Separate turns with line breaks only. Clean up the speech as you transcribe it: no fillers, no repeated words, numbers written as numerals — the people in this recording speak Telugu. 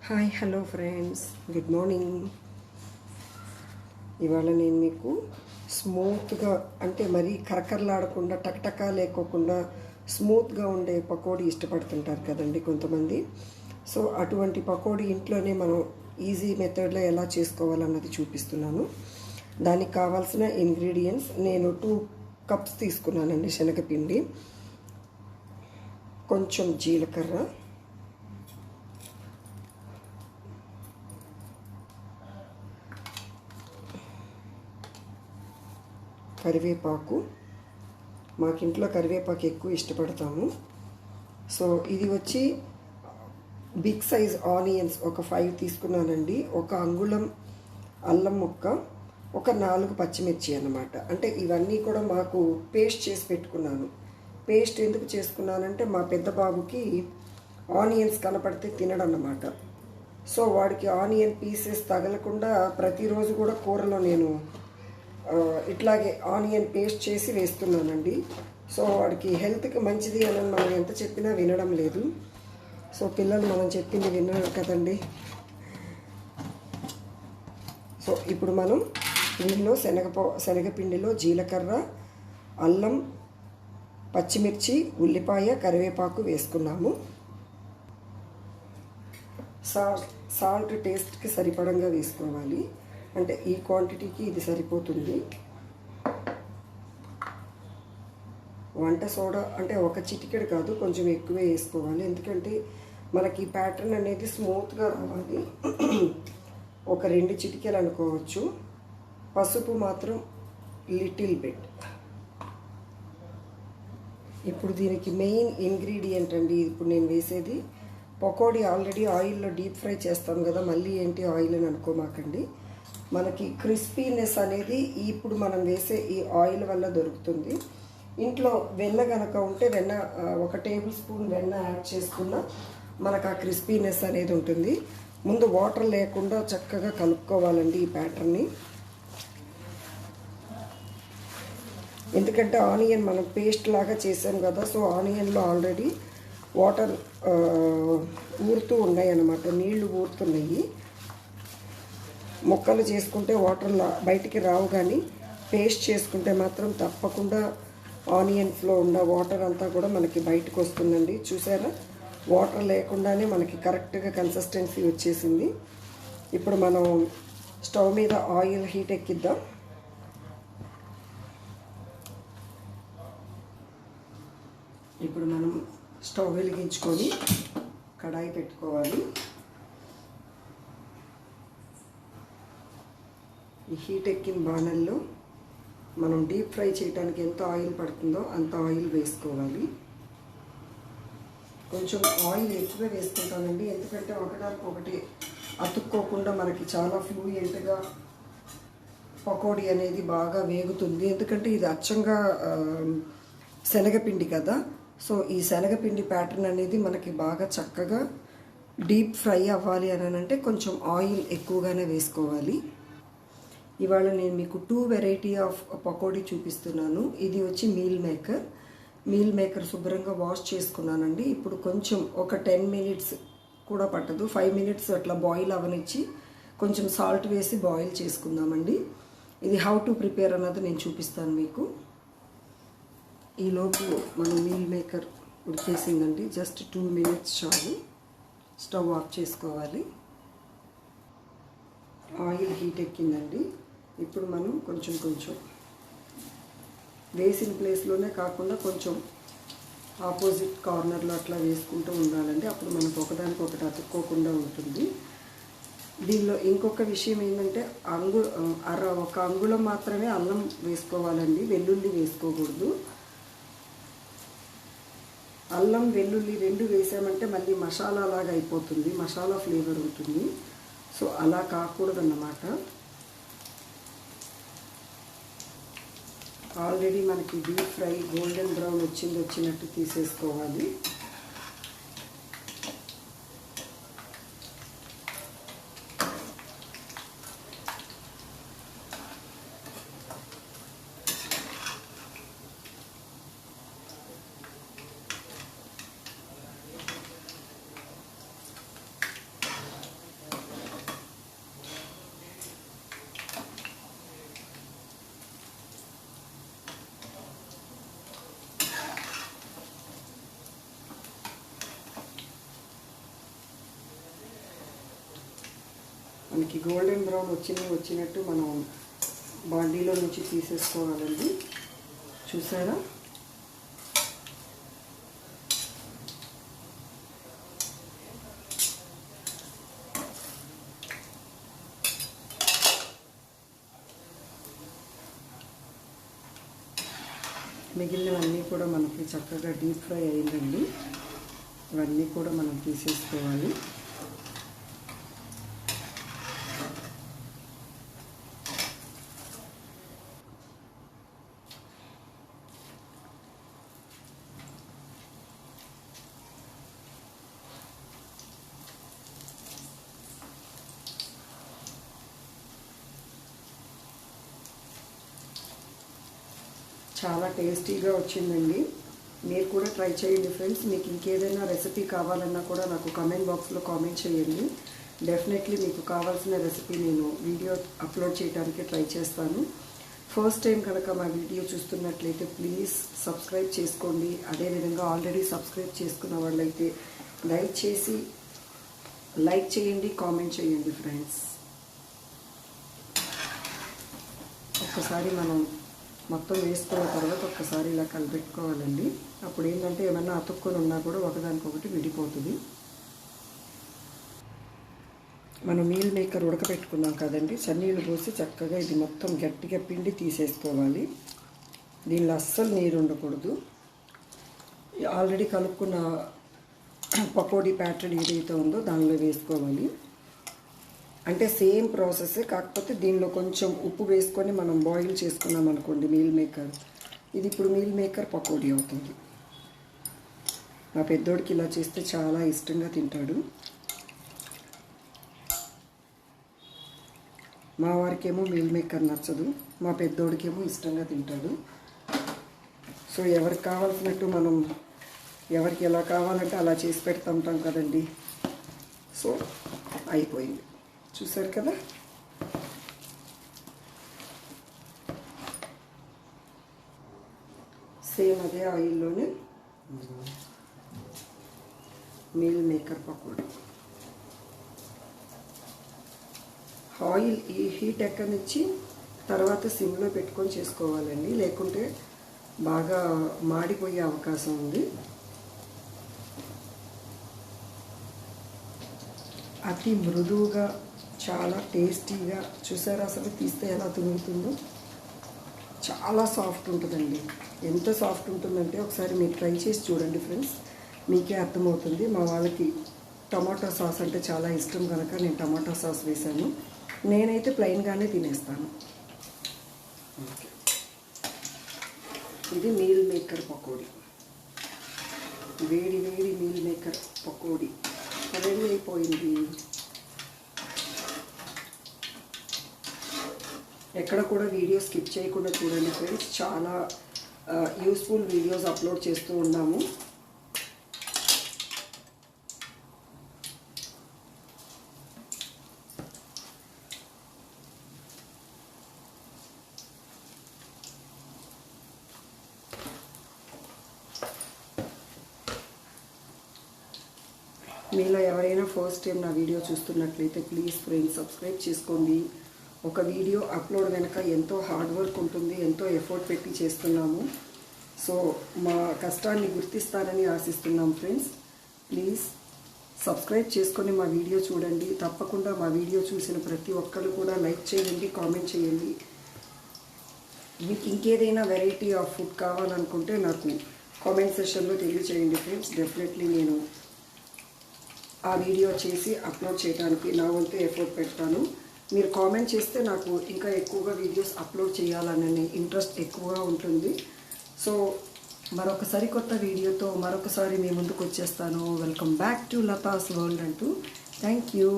Hi hello friends, good morning. ఇవాళ నేను మీకు స్మూత్గా అంటే మరీ కరకరలాడకుండా టక్టకా లేకోకుండా స్మూత్గా ఉండే పకోడీ ఇష్టపడుతుంటారు కదండి కొంతమంది. సో అటువంటి పకోడీ ఇంట్లోనే మనం ఈజీ మెథడ్లో ఎలా చేసుకోవాలన్నది చూపిస్తున్నాను. దానికి కావాల్సిన ఇంగ్రీడియంట్స్ నేను 2 కప్స్ తీసుకున్నానండి శనగపిండి, కొంచెం జీలకర్ర, కరివేపాకు. మాకింట్లో కరివేపాకు ఎక్కువ ఇష్టపడతాము. సో ఇది వచ్చి బిగ్ సైజ్ ఆనియన్స్ ఒక 5 తీసుకున్నానండి, ఒక అంగుళం అల్లం ముక్క, ఒక 4 పచ్చిమిర్చి అన్నమాట. అంటే ఇవన్నీ కూడా మాకు పేస్ట్ చేసి పెట్టుకున్నాను. పేస్ట్ ఎందుకు చేసుకున్నానంటే మా పెద్ద బాబుకి ఆనియన్స్ కనపడితే తినడన్నమాట. సో వాడికి ఆనియన్ పీసెస్ తగలకుండా ప్రతిరోజు కూడా కూరలో నేను ఇట్లాగే ఆనియన్ పేస్ట్ చేసి వేస్తున్నానండి. సో వాడికి హెల్త్కి మంచిది అని మనం ఎంత చెప్పినా వినడం లేదు. సో పిల్లలు మనం చెప్పింది వినరు కదండి. సో ఇప్పుడు మనం దీనిలో శనగపిండిలో జీలకర్ర, అల్లం, పచ్చిమిర్చి, ఉల్లిపాయ, కరివేపాకు వేసుకున్నాము. సాల్ట్ టేస్ట్కి సరిపడంగా వేసుకోవాలి, అంటే ఈ క్వాంటిటీకి ఇది సరిపోతుంది. వంట సోడా అంటే ఒక చిటికెడు కాదు, కొంచెం ఎక్కువే వేసుకోవాలి, ఎందుకంటే మనకి ఈ ప్యాటర్న్ అనేది స్మూత్గా రావాలి. ఒక 2 చిటికెలు అనుకోవచ్చు. పసుపు మాత్రం లిటిల్ బిట్. ఇప్పుడు దీనికి మెయిన్ ఇంగ్రీడియంట్ అండి ఇప్పుడు నేను వేసేది. పకోడీ ఆల్రెడీ ఆయిల్లో డీప్ ఫ్రై చేస్తాం కదా, మళ్ళీ ఏంటి ఆయిల్ అని అనుకోమాకండి. మనకి క్రిస్పీనెస్ అనేది ఇప్పుడు మనం వేసే ఈ ఆయిల్ వల్ల దొరుకుతుంది. ఇంట్లో వెన్న కనుక ఉంటే వెన్న 1 టేబుల్ స్పూన్ వెన్న యాడ్ చేసుకున్నా మనకు ఆ క్రిస్పీనెస్ అనేది ఉంటుంది. ముందు వాటర్ లేకుండా చక్కగా కలుపుకోవాలండి ఈ ప్యాటర్న్ని. ఎందుకంటే ఆనియన్ మనం పేస్ట్ లాగా చేసాం కదా, సో ఆనియన్లో ఆల్రెడీ వాటర్ ఊరుతూ ఉన్నాయి అన్నమాట, నీళ్లు ఊరుతున్నాయి. ముక్కలు చేసుకుంటే వాటర్ బయటికి రావు, కానీ పేస్ట్ చేసుకుంటే మాత్రం తప్పకుండా ఆనియన్స్లో ఉన్న వాటర్ అంతా కూడా మనకి బయటకు వస్తుందండి. చూసారా, వాటర్ లేకుండానే మనకి కరెక్ట్గా కన్సిస్టెన్సీ వచ్చేసింది. ఇప్పుడు మనం స్టవ్ మీద ఆయిల్ హీట్ ఎక్కిద్దాం. ఇప్పుడు మనం స్టవ్ వెలిగించుకొని కడాయి పెట్టుకోవాలి. ఈ హీట్ ఎక్కిన బాణల్లో మనం డీప్ ఫ్రై చేయడానికి ఎంత ఆయిల్ పడుతుందో అంత ఆయిల్ వేసుకోవాలి. కొంచెం ఆయిల్ ఎక్కువే వేసుకుంటానండి, ఎందుకంటే ఒకటి అతుక్కోకుండా మనకి చాలా ఫ్లూయెంట్గా పకోడీ అనేది బాగా వేగుతుంది. ఎందుకంటే ఇది అచ్చంగా శనగపిండి కదా, సో ఈ శనగపిండి ప్యాటర్న్ అనేది మనకి బాగా చక్కగా డీప్ ఫ్రై అవ్వాలి అని అంటే కొంచెం ఆయిల్ ఎక్కువగానే వేసుకోవాలి. ఇవాళ నేను మీకు 2 వెరైటీ ఆఫ్ పకోడీ చూపిస్తున్నాను. ఇది వచ్చి మీల్ మేకర్ శుభ్రంగా వాష్ చేసుకున్నానండి. ఇప్పుడు కొంచెం ఒక 10 మినిట్స్ కూడా పట్టదు, 5 మినిట్స్ అట్లా బాయిల్ అవనిచ్చి కొంచెం సాల్ట్ వేసి బాయిల్ చేసుకుందామండి. ఇది హౌ టు ప్రిపేర్ అన్నది నేను చూపిస్తాను మీకు. ఈలోపు మనం మీల్ మేకర్ ఉడికేసిందండి, జస్ట్ 2 మినిట్స్ చాలు. స్టవ్ ఆఫ్ చేసుకోవాలి. ఆయిల్ హీట్ ఎక్కిందండి. ఇప్పుడు మనం కొంచెం వేసిన ప్లేస్లోనే కాకుండా కొంచెం ఆపోజిట్ కార్నర్లో అట్లా వేసుకుంటూ ఉండాలండి. అప్పుడు మనకు ఒకదానికొకటి అతుక్కోకుండా ఉంటుంది. దీనిలో ఇంకొక విషయం ఏంటంటే ఒక అంగుళం మాత్రమే అల్లం వేసుకోవాలండి, వెల్లుల్లి వేసుకోకూడదు. అల్లం వెల్లుల్లి 2 వేసామంటే మళ్ళీ మసాలా లాగా అయిపోతుంది, మసాలా ఫ్లేవర్ ఉంటుంది. సో అలా కాకూడదన్నమాట. ఆల్రెడీ మనకి డీప్ ఫ్రై గోల్డెన్ బ్రౌన్ వచ్చినట్టు తీసేసుకోవాలి. మనకి గోల్డెన్ బ్రౌన్ వచ్చినట్టు మనం బాండీలో నుంచి తీసేసుకోవాలండి. చూసారా? మిగిలినవన్నీ కూడా మనకి చక్కగా డీప్ ఫ్రై అయిందండి. ఇవన్నీ కూడా మనం తీసేసుకోవాలి. చాలా టేస్టీగా వచ్చిందండి. మీరు కూడా ట్రై చేయండి ఫ్రెండ్స్. మీకు ఇంకేదైనా రెసిపీ కావాలన్నా కూడా నాకు కామెంట్ బాక్స్లో కామెంట్ చేయండి. డెఫినెట్లీ మీకు కావాల్సిన రెసిపీ నేను వీడియో అప్లోడ్ చేయడానికి ట్రై చేస్తాను. ఫస్ట్ టైం కనుక మా వీడియో చూస్తున్నట్లయితే ప్లీజ్ సబ్స్క్రైబ్ చేసుకోండి. అదేవిధంగా ఆల్రెడీ సబ్స్క్రైబ్ చేసుకున్న వాళ్ళైతే లైక్ చేయండి, కామెంట్ చేయండి ఫ్రెండ్స్. ఒక్కసారి మనం మొత్తం వేసుకున్న తర్వాత ఒక్కసారి ఇలా కలిపెట్టుకోవాలండి. అప్పుడు ఏంటంటే ఏమన్నా అతుక్కొని ఉన్నా కూడా ఒకదానికొకటి విడిపోతుంది. మనం మీల్ మేకర్ ఉడకబెట్టుకున్నాం కదండి, చన్నీళ్ళు పోసి చక్కగా ఇది మొత్తం గట్టిగా పిండి తీసేసుకోవాలి. దీనిలో అస్సలు నీరు ఉండకూడదు. ఆల్రెడీ కలుపుకున్న పకోడీ ప్యాటర్న్ ఏదైతే ఉందో దానిలో వేసుకోవాలి. అంటే సేమ్ ప్రాసెస్, కాకపోతే దీనిలో కొంచెం ఉప్పు వేసుకొని మనం బాయిల్ చేసుకున్నాం అనుకోండి మీల్ మేకర్, ఇది ఇప్పుడు మీల్ మేకర్ పకోడీ అవుతుంది. మా పెద్దోడికి ఇలా చేస్తే చాలా ఇష్టంగా తింటాడు. మా వారికేమో మీల్ మేకర్ నచ్చదు, మా పెద్దోడికేమో ఇష్టంగా తింటాడు. సో ఎవరికి కావాల్సినట్టు మనం ఎవరికి ఎలా కావాలంటే అలా చేసి పెడతా ఉంటాం కదండి. సో అయిపోయింది, చూసారు కదా. సేమ్ అదే ఆయిల్లోనే మీల్ మేకర్ పకోడీ. ఆయిల్ ఈ హీట్ ఎక్కనిచ్చి తర్వాత సిమ్లో పెట్టుకొని చేసుకోవాలండి, లేకుంటే బాగా మాడిపోయే అవకాశం ఉంది. అతి మృదువుగా చాలా టేస్టీగా, చూసారా అసలు తీస్తే ఎలా తురుగుతుందో, చాలా సాఫ్ట్ ఉంటుందండి. ఎంత సాఫ్ట్ ఉంటుందంటే ఒకసారి మీరు ట్రై చేసి చూడండి ఫ్రెండ్స్, మీకే అర్థమవుతుంది. మా వాళ్ళకి టమాటా సాస్ అంటే చాలా ఇష్టం కనుక నేను టమాటా సాస్ వేశాను. నేనైతే ప్లెయిన్గానే తినేస్తాను. ఇది మీల్ మేకర్ పకోడీ, వేడి వేడి మీల్ మేకర్ పకోడీ రెడీ అయిపోయింది. ఎక్కడ కూడా వీడియో స్కిప్ చేయకుండా చూడండి ఫ్రెండ్స్, చాలా యూస్ఫుల్ వీడియోస్ అప్లోడ్ చేస్తూ ఉన్నాము. మీలో ఎవరైనా ఫస్ట్ టైం నా వీడియో చూస్తున్నట్లయితే ప్లీజ్ ఫ్రెండ్స్ సబ్స్క్రైబ్ చేసుకోండి. ఒక వీడియో అప్లోడ్ వెనక ఎంతో హార్డ్ వర్క్ ఉంటుంది, ఎంతో ఎఫర్ట్ పెట్టి చేస్తున్నాము. సో మా కష్టాన్ని గుర్తిస్తారని ఆశిస్తున్నాం ఫ్రెండ్స్. ప్లీజ్ సబ్స్క్రైబ్ చేసుకొని మా వీడియో చూడండి. తప్పకుండా మా వీడియో చూసిన ప్రతి ఒక్కరు కూడా లైక్ చేయండి, కామెంట్ చేయండి. మీకు ఇంకేదైనా వెరైటీ ఆఫ్ ఫుడ్ కావాలనుకుంటే నాకు కామెంట్ సెషన్లో తెలియచేయండి ఫ్రెండ్స్. డెఫినెట్లీ నేను ఆ వీడియో చేసి అప్లోడ్ చేయడానికి నా వంతు ఎఫర్ట్ పెడతాను. మీరు కామెంట్ చేస్తే నాకు ఇంకా ఎక్కువగా వీడియోస్ అప్లోడ్ చేయాలనే ఇంట్రెస్ట్ ఎక్కువగా ఉంటుంది. సో మరొకసారి కొత్త వీడియోతో మరొకసారి మీ ముందుకు వచ్చేస్తాను. Welcome back to Latha's world అంటూ. Thank you.